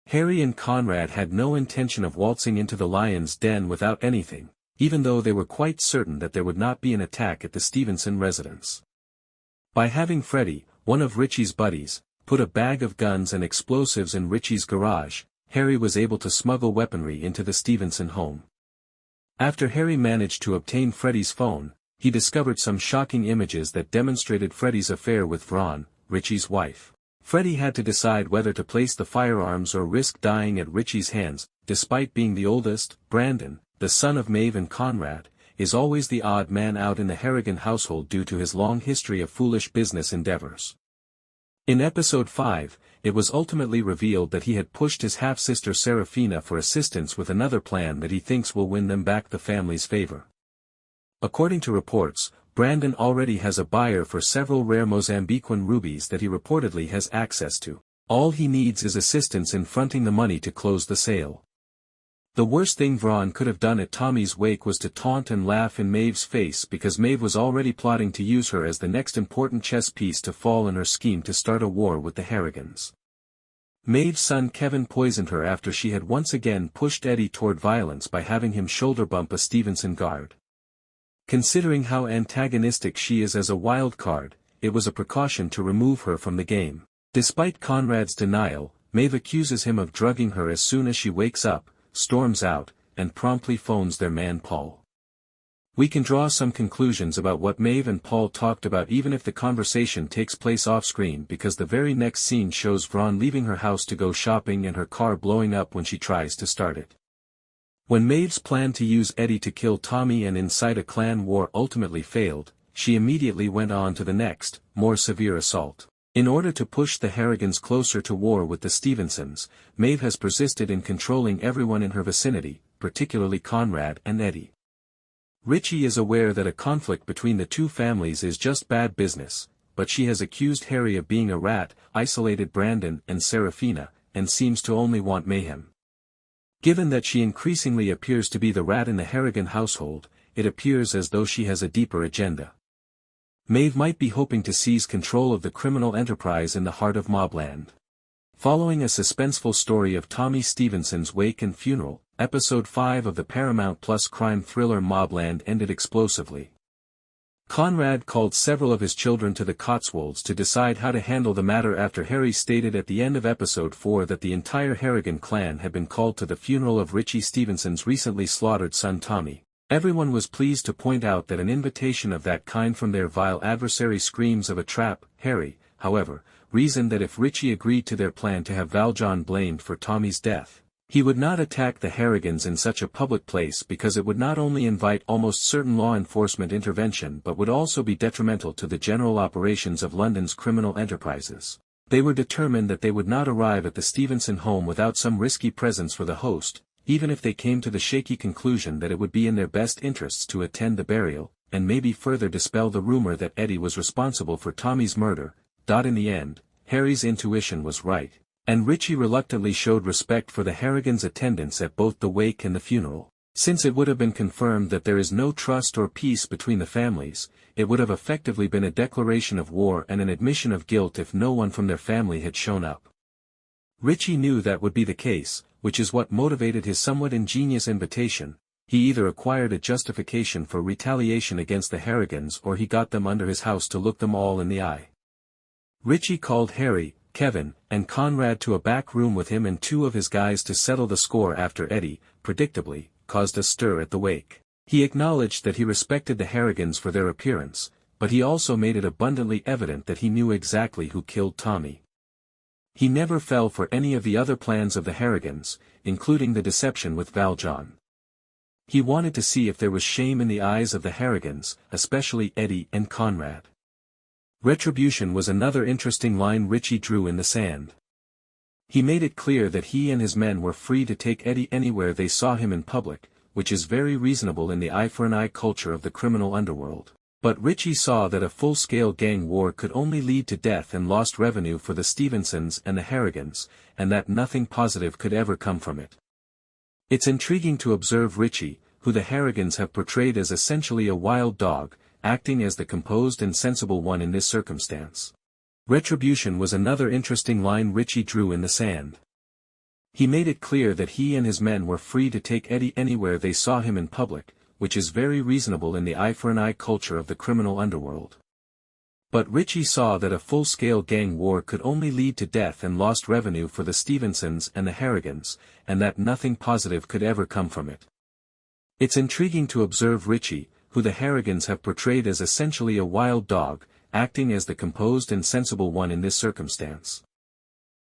Harry and Conrad had no intention of waltzing into the lion's den without anything, even though they were quite certain that there would not be an attack at the Stevenson residence. By having Freddy, one of Richie's buddies, put a bag of guns and explosives in Richie's garage, Harry was able to smuggle weaponry into the Stevenson home. After Harry managed to obtain Freddy's phone, he discovered some shocking images that demonstrated Freddy's affair with Vron, Richie's wife. Freddy had to decide whether to place the firearms or risk dying at Richie's hands. Despite being the oldest, Brandon, the son of Maeve and Conrad, is always the odd man out in the Harrigan household due to his long history of foolish business endeavors. In episode 5, it was ultimately revealed that he had pushed his half-sister Serafina for assistance with another plan that he thinks will win them back the family's favor. According to reports, Brandon already has a buyer for several rare Mozambican rubies that he reportedly has access to. All he needs is assistance in fronting the money to close the sale. The worst thing Vron could have done at Tommy's wake was to taunt and laugh in Maeve's face, because Maeve was already plotting to use her as the next important chess piece to fall in her scheme to start a war with the Harrigans. Maeve's son Kevin poisoned her after she had once again pushed Eddie toward violence by having him shoulder bump a Stevenson guard. Considering how antagonistic she is as a wild card, it was a precaution to remove her from the game. Despite Conrad's denial, Maeve accuses him of drugging her as soon as she wakes up, storms out, and promptly phones their man Paul. We can draw some conclusions about what Maeve and Paul talked about even if the conversation takes place off-screen, because the very next scene shows Vron leaving her house to go shopping and her car blowing up when she tries to start it. When Maeve's plan to use Eddie to kill Tommy and incite a clan war ultimately failed, she immediately went on to the next, more severe assault. In order to push the Harrigans closer to war with the Stevensons, Maeve has persisted in controlling everyone in her vicinity, particularly Conrad and Eddie. Richie is aware that a conflict between the two families is just bad business, but she has accused Harry of being a rat, isolated Brandon and Serafina, and seems to only want mayhem. Given that she increasingly appears to be the rat in the Harrigan household, it appears as though she has a deeper agenda. Maeve might be hoping to seize control of the criminal enterprise in the heart of MOBLAND. Following a suspenseful story of Tommy Stevenson's wake and funeral, episode 5 of the Paramount Plus crime thriller MOBLAND ended explosively. Conrad called several of his children to the Cotswolds to decide how to handle the matter after Harry stated at the end of episode 4 that the entire Harrigan clan had been called to the funeral of Richie Stevenson's recently slaughtered son Tommy. Everyone was pleased to point out that an invitation of that kind from their vile adversary screams of a trap. Harry, however, reasoned that if Richie agreed to their plan to have Valjean blamed for Tommy's death, he would not attack the Harrigans in such a public place because it would not only invite almost certain law enforcement intervention but would also be detrimental to the general operations of London's criminal enterprises. They were determined that they would not arrive at the Stevenson home without some risky presents for the host, even if they came to the shaky conclusion that it would be in their best interests to attend the burial, and maybe further dispel the rumor that Eddie was responsible for Tommy's murder. In the end, Harry's intuition was right, and Richie reluctantly showed respect for the Harrigans' attendance at both the wake and the funeral. Since it would have been confirmed that there is no trust or peace between the families, it would have effectively been a declaration of war and an admission of guilt if no one from their family had shown up. Richie knew that would be the case, which is what motivated his somewhat ingenious invitation. He either acquired a justification for retaliation against the Harrigans or he got them under his house to look them all in the eye. Richie called Harry, Kevin, and Conrad to a back room with him and two of his guys to settle the score after Eddie, predictably, caused a stir at the wake. He acknowledged that he respected the Harrigans for their appearance, but he also made it abundantly evident that he knew exactly who killed Tommy. He never fell for any of the other plans of the Harrigans, including the deception with Valjean. He wanted to see if there was shame in the eyes of the Harrigans, especially Eddie and Conrad. Retribution was another interesting line Richie drew in the sand. He made it clear that he and his men were free to take Eddie anywhere they saw him in public, which is very reasonable in the eye-for-an-eye culture of the criminal underworld. But Richie saw that a full-scale gang war could only lead to death and lost revenue for the Stevensons and the Harrigans, and that nothing positive could ever come from it. It's intriguing to observe Richie, who the Harrigans have portrayed as essentially a wild dog, acting as the composed and sensible one in this circumstance. Retribution was another interesting line Richie drew in the sand. He made it clear that he and his men were free to take Eddie anywhere they saw him in public, which is very reasonable in the eye-for-an-eye culture of the criminal underworld. But Richie saw that a full-scale gang war could only lead to death and lost revenue for the Stevensons and the Harrigans, and that nothing positive could ever come from it. It's intriguing to observe Richie, who the Harrigans have portrayed as essentially a wild dog, acting as the composed and sensible one in this circumstance.